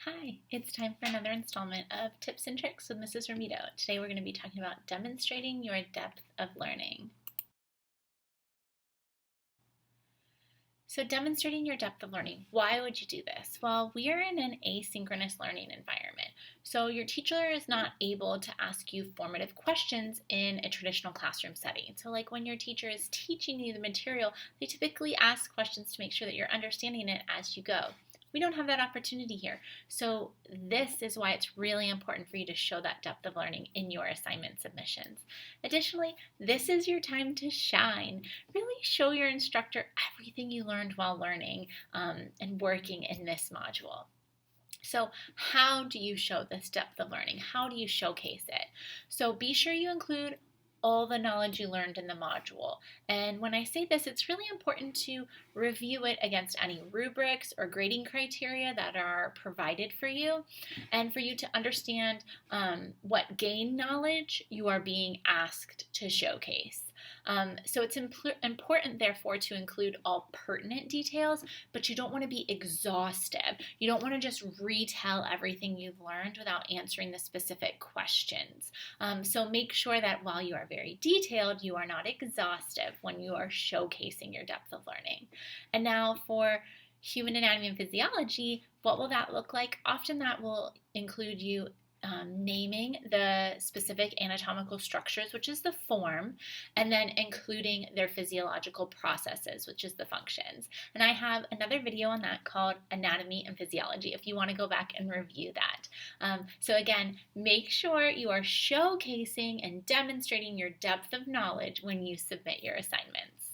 Hi, it's time for another installment of Tips and Tricks with Mrs. Romito. Today we're going to be talking about demonstrating your depth of learning. So demonstrating your depth of learning, why would you do this? Well, we are in an asynchronous learning environment. So your teacher is not able to ask you formative questions in a traditional classroom setting. So like when your teacher is teaching you the material, they typically ask questions to make sure that you're understanding it as you go. We don't have that opportunity here. So this is why it's really important for you to show that depth of learning in your assignment submissions. Additionally, this is your time to shine. Really show your instructor everything you learned while learning and working in this module. So how do you show this depth of learning? How do you showcase it? So be sure you include all the knowledge you learned in the module. And when I say this, it's really important to review it against any rubrics or grading criteria that are provided for you, and for you to understand what gain knowledge you are being asked to showcase. So it's important, therefore, to include all pertinent details, but you don't want to be exhaustive. You don't want to just retell everything you've learned without answering the specific questions. So make sure that while you are very detailed, you are not exhaustive when you are showcasing your depth of learning. And now for human anatomy and physiology, what will that look like? Often that will include you naming the specific anatomical structures, which is the form, and then including their physiological processes, which is the functions. And I have another video on that called Anatomy and Physiology if you want to go back and review that. So again, make sure you are showcasing and demonstrating your depth of knowledge when you submit your assignments.